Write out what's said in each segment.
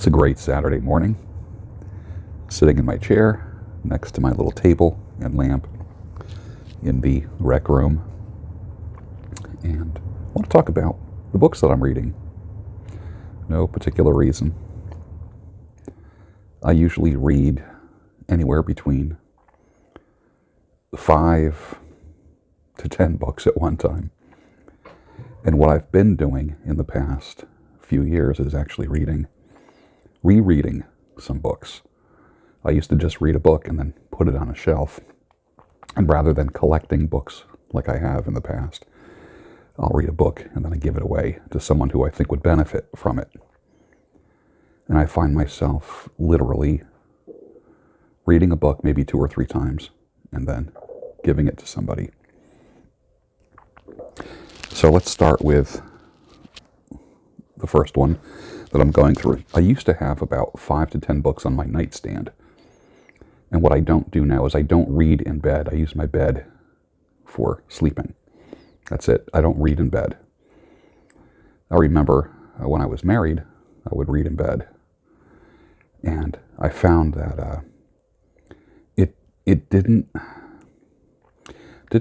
It's a great Saturday morning, sitting in my chair next to my little table and lamp in the rec room, and I want to talk about the books that I'm reading. No particular reason. I usually read anywhere between 5 to 10 books at one time. And what I've been doing in the past few years is actually rereading some books. I used to just read a book and then put it on a shelf. And rather than collecting books like I have in the past, I'll read a book and then I give it away to someone who I think would benefit from it. And I find myself literally reading a book maybe 2 or 3 times and then giving it to somebody. So let's start with the first one that I'm going through. I used to have about 5 to 10 books on my nightstand. And what I don't do now is I don't read in bed. I use my bed for sleeping. That's it. I don't read in bed. I remember when I was married, I would read in bed. And I found that it didn't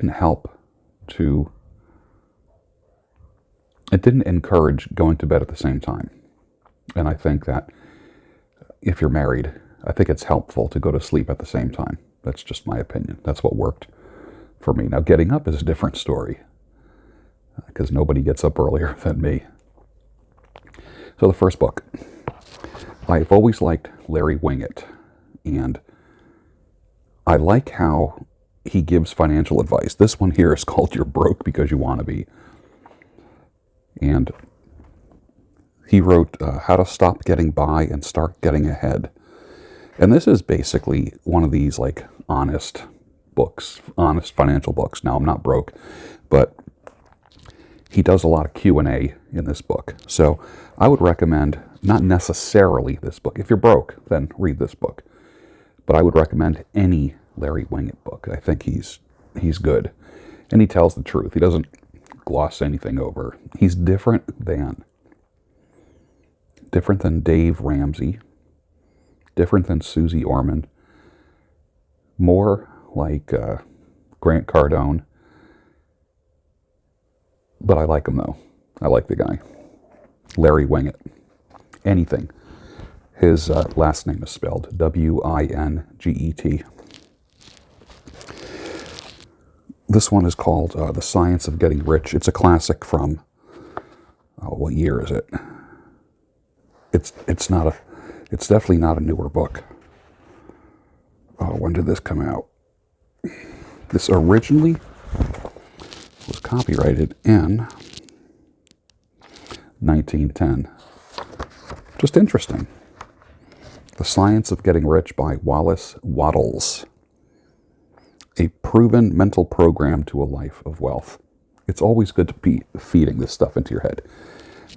help to... It didn't encourage going to bed at the same time. And I think that if you're married, I think it's helpful to go to sleep at the same time. That's just my opinion. That's what worked for me. Now, getting up is a different story, because nobody gets up earlier than me. So the first book. I've always liked Larry Winget, and I like how he gives financial advice. This one here is called You're Broke Because You Want to Be. And he wrote How to Stop Getting By and Start Getting Ahead. And this is basically one of these like honest books, honest financial books. Now, I'm not broke, but he does a lot of Q&A in this book. So I would recommend not necessarily this book. If you're broke, then read this book. But I would recommend any Larry Winget book. I think he's good. And he tells the truth. He doesn't gloss anything over. He's different than Dave Ramsey, different than Susie Orman, more like Grant Cardone. But I like him though. I like the guy. Larry Winget. Anything. His last name is spelled Winget. This one is called The Science of Getting Rich. It's a classic from, what year is it? It's definitely not a newer book. When did this come out? This originally was copyrighted in 1910. Just interesting. The Science of Getting Rich by Wattles. A proven mental program to a life of wealth. It's always good to be feeding this stuff into your head.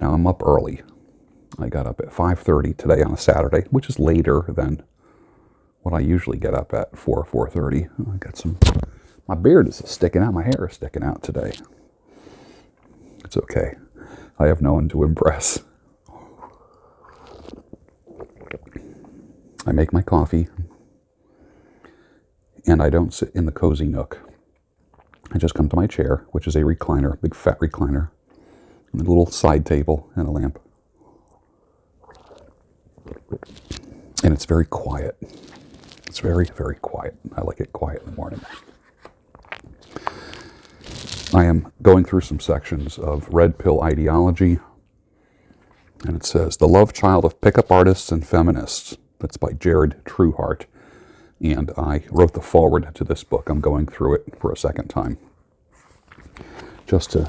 Now, I'm up early. I got up at 5:30 today on a Saturday, which is later than what I usually get up at, 4:30. I got my beard is sticking out, my hair is sticking out today. It's okay. I have no one to impress. I make my coffee, and I don't sit in the cozy nook. I just come to my chair, which is a recliner, big fat recliner, and a little side table and a lamp. And it's very quiet. It's very, very quiet. I like it quiet in the morning. I am going through some sections of Red Pill Ideology, and it says, The Love Child of Pickup Artists and Feminists. That's by Jared Trueheart. And I wrote the foreword to this book. I'm going through it for a second time. Just to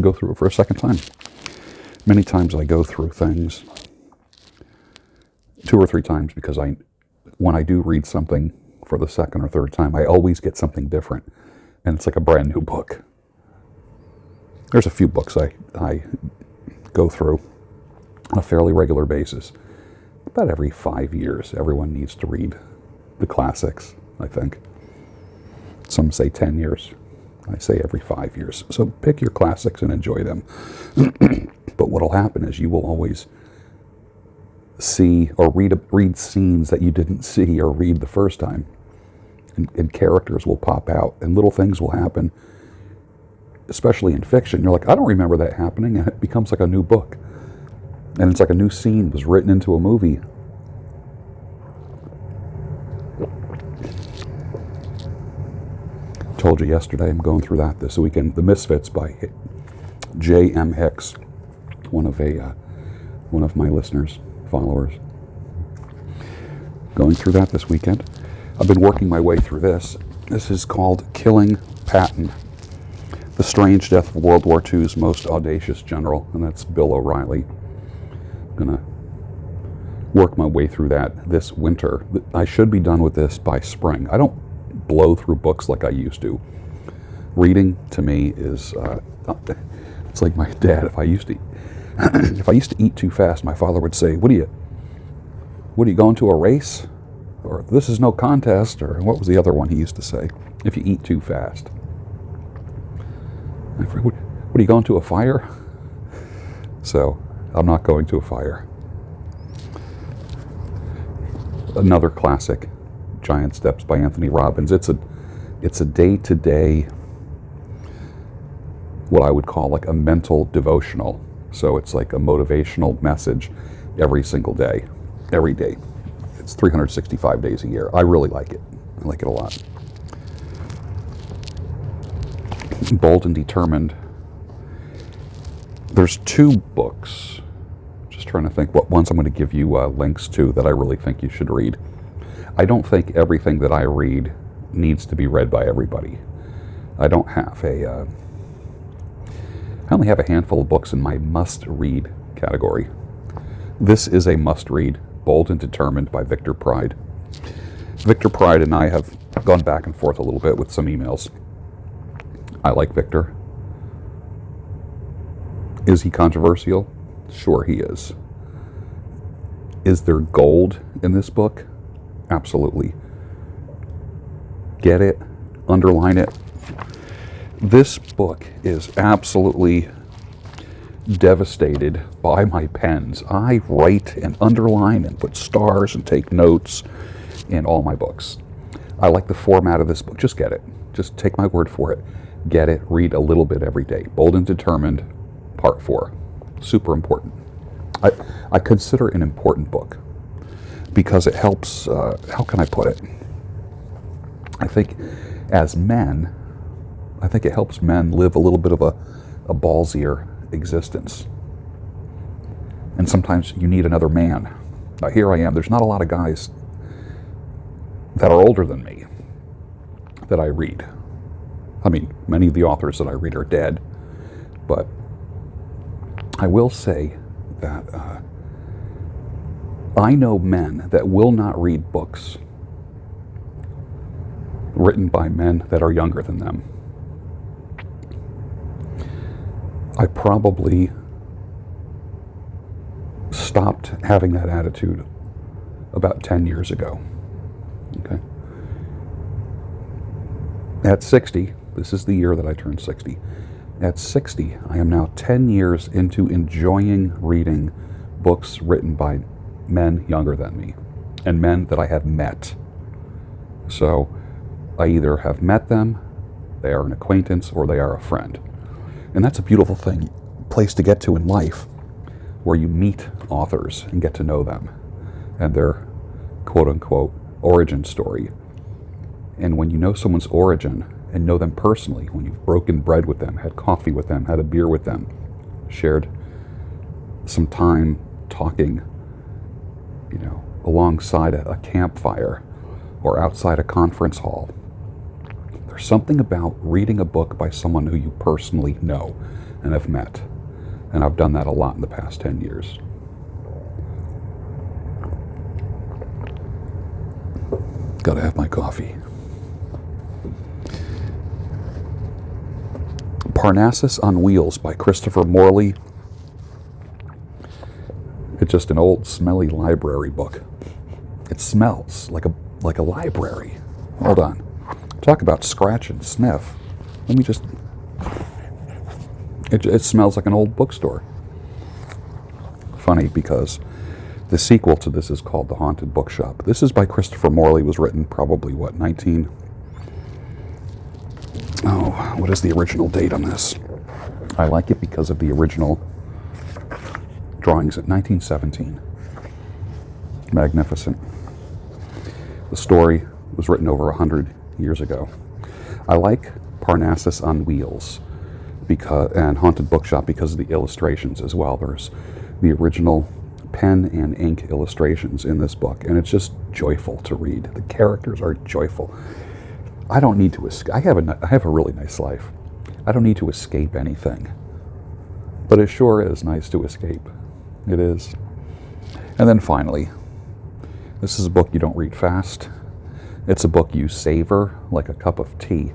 go through it for a second time. Many times I go through things 2 or 3 times because when I do read something for the second or third time, I always get something different. And it's like a brand new book. There's a few books I go through on a fairly regular basis. About every 5 years, everyone needs to read the classics, I think. Some say 10 years. I say every 5 years. So pick your classics and enjoy them. But what'll happen is you will always see or read scenes that you didn't see or read the first time. And characters will pop out and little things will happen, especially in fiction. You're like, I don't remember that happening, and it becomes like a new book. And it's like a new scene was written into a movie. Told you yesterday, I'm going through that this weekend. The Misfits by Jm Hex, one of my listeners, followers. Going through that this weekend. I've been working my way through this. This is called Killing Patton, the strange death of World War II's most audacious general, and that's Bill O'Reilly. I'm gonna work my way through that this winter. I should be done with this by spring. I don't blow through books like I used to. Reading to me is it's like my dad. If I used to eat too fast, my father would say, "What are you going to a race?" Or "This is no contest," or what was the other one he used to say? If you eat too fast. What are you going to, a fire? So, I'm not going to a fire. Another classic, Giant Steps by Anthony Robbins. It's a day-to-day, what I would call like a mental devotional. So it's like a motivational message every single day, every day. It's 365 days a year. I really like it. I like it a lot. Bold and Determined. There's two books. Just trying to think what ones I'm going to give you links to that I really think you should read. I don't think everything that I read needs to be read by everybody. I don't have I only have a handful of books in my must-read category. This is a must-read. Bold and Determined by Victor Pride. Victor Pride and I have gone back and forth a little bit with some emails. I like Victor. Is he controversial? Sure he is. Is there gold in this book? Absolutely. Get it, underline it. This book is absolutely devastated by my pens. I write and underline and put stars and take notes in all my books. I like the format of this book. Just get it. Just take my word for it. Get it. Read a little bit every day. Bold and Determined, Part 4. Super important. I consider it an important book because it helps, how can I put it? I think as men, I think it helps men live a little bit of a ballsier existence. And sometimes you need another man. Now here I am. There's not a lot of guys that are older than me that I read. I mean, many of the authors that I read are dead, but I will say that I know men that will not read books written by men that are younger than them. I probably stopped having that attitude about 10 years ago. Okay. At 60, this is the year that I turned 60. At 60, I am now 10 years into enjoying reading books written by men younger than me and men that I have met. So I either have met them, they are an acquaintance, or they are a friend. And that's a beautiful place to get to in life, where you meet authors and get to know them and their quote-unquote origin story. And when you know someone's origin and know them personally, when you've broken bread with them, had coffee with them, had a beer with them, shared some time talking, alongside a campfire or outside a conference hall, there's something about reading a book by someone who you personally know and have met. And I've done that a lot in the past 10 years. Gotta have my coffee. Parnassus on Wheels by Christopher Morley. It's just an old, smelly library book. It smells like a library. Hold on. Talk about scratch and sniff. Let me just... It smells like an old bookstore. Funny because The sequel to this is called The Haunted Bookshop. This is by Christopher Morley. It was written probably, what, what is the original date on this? I like it because of the original drawings at 1917. Magnificent. The story was written over 100 years ago. I like Parnassus on Wheels and Haunted Bookshop because of the illustrations as well. There's the original pen and ink illustrations in this book, and it's just joyful to read. The characters are joyful. I don't need to escape. I have a really nice life. I don't need to escape anything. But it sure is nice to escape. It is. And then finally, this is a book you don't read fast. It's a book you savor like a cup of tea.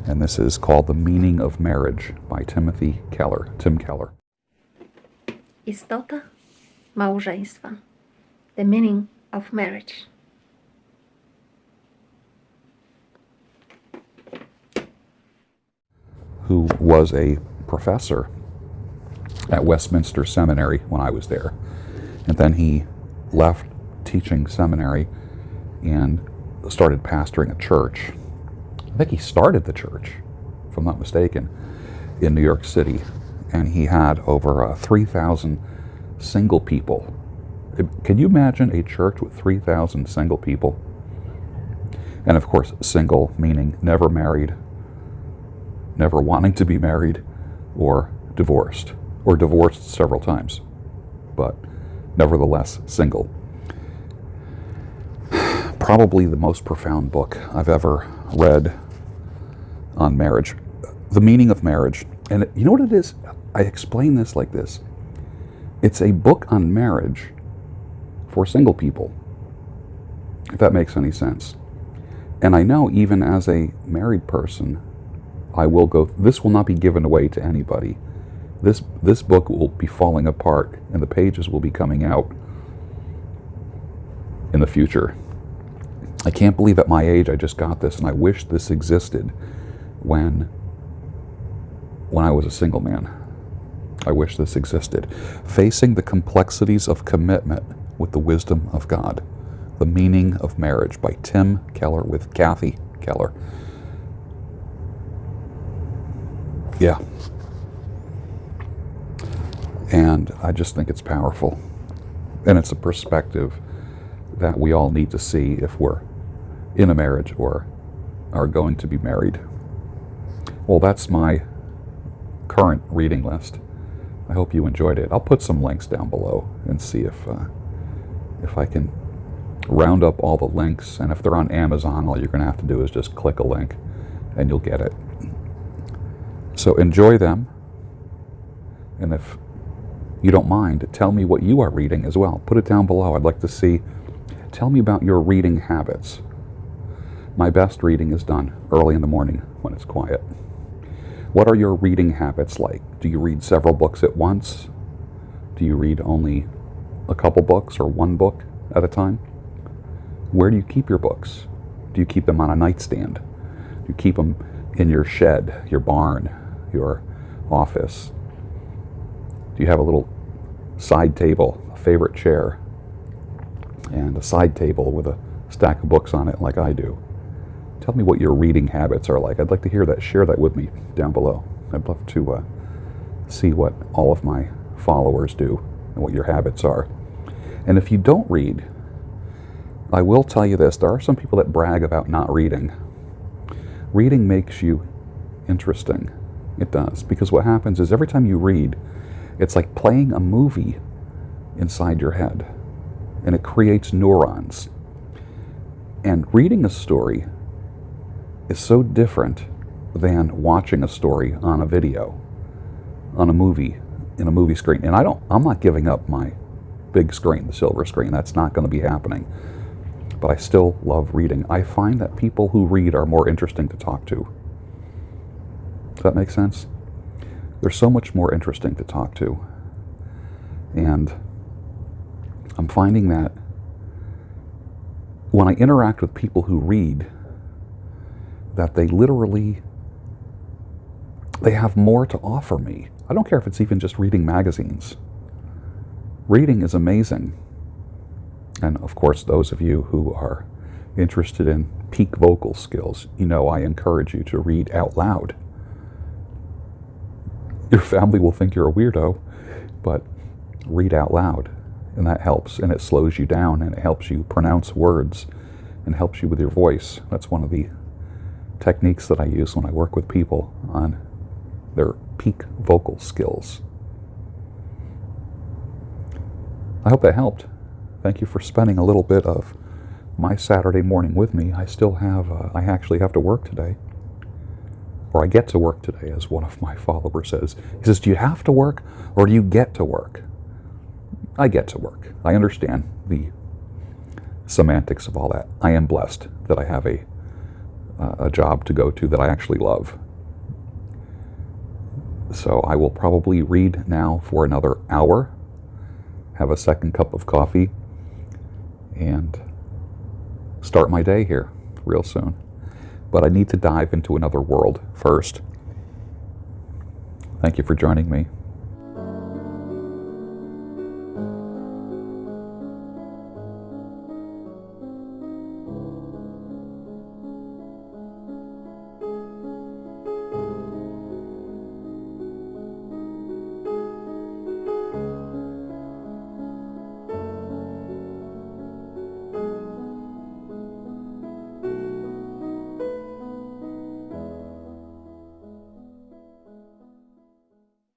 And this is called The Meaning of Marriage by Tim Keller. Istota małżeństwa. The Meaning of Marriage. Who was a professor at Westminster Seminary when I was there. And then he left teaching seminary and started pastoring a church. I think he started the church, if I'm not mistaken, in New York City. And he had over 3,000 single people. Can you imagine a church with 3,000 single people? And of course, single meaning never married, never wanting to be married, or divorced several times, but nevertheless single. Probably the most profound book I've ever read on marriage. The Meaning of Marriage. And you know what it is? I explain this like this. It's a book on marriage for single people, if that makes any sense. And I know even as a married person, this will not be given away to anybody. This book will be falling apart and the pages will be coming out in the future. I can't believe at my age I just got this, and I wish this existed when I was a single man. I wish this existed. Facing the Complexities of Commitment with the Wisdom of God. The Meaning of Marriage by Tim Keller with Kathy Keller. Yeah. And I just think it's powerful. And it's a perspective that we all need to see if we're in a marriage or are going to be married. Well, that's my current reading list. I hope you enjoyed it. I'll put some links down below and see if I can round up all the links. And if they're on Amazon, all you're going to have to do is just click a link and you'll get it. So enjoy them. And if you don't mind, tell me what you are reading as well. Put it down below. I'd like to see. Tell me about your reading habits. My best reading is done early in the morning when it's quiet. What are your reading habits like? Do you read several books at once? Do you read only a couple books or one book at a time? Where do you keep your books? Do you keep them on a nightstand? Do you keep them in your shed, your barn, your office? Do you have a little side table, a favorite chair, and a side table with a stack of books on it like I do? Tell me what your reading habits are like. I'd like to hear that. Share that with me down below. I'd love to see what all of my followers do and what your habits are. And if you don't read, I will tell you this. There are some people that brag about not reading. Reading makes you interesting. It does. Because what happens is every time you read, it's like playing a movie inside your head. And it creates neurons. And reading a story is so different than watching a story on a video, on a movie, in a movie screen. And I'm not giving up my big screen, the silver screen. That's not going to be happening. But I still love reading. I find that people who read are more interesting to talk to. Does that make sense? They're so much more interesting to talk to. And I'm finding that when I interact with people who read, that they have more to offer me. I don't care if it's even just reading magazines. Reading is amazing. And of course, those of you who are interested in peak vocal skills, you know I encourage you to read out loud. Your family will think you're a weirdo, but read out loud. And that helps, and it slows you down, and it helps you pronounce words, and helps you with your voice. That's one of the techniques that I use when I work with people on their peak vocal skills. I hope that helped. Thank you for spending a little bit of my Saturday morning with me. I actually have to work today. Or I get to work today, as one of my followers says. He says, do you have to work, or do you get to work? I get to work. I understand the semantics of all that. I am blessed that I have a job to go to that I actually love. So I will probably read now for another hour, have a second cup of coffee, and start my day here real soon. But I need to dive into another world first. Thank you for joining me.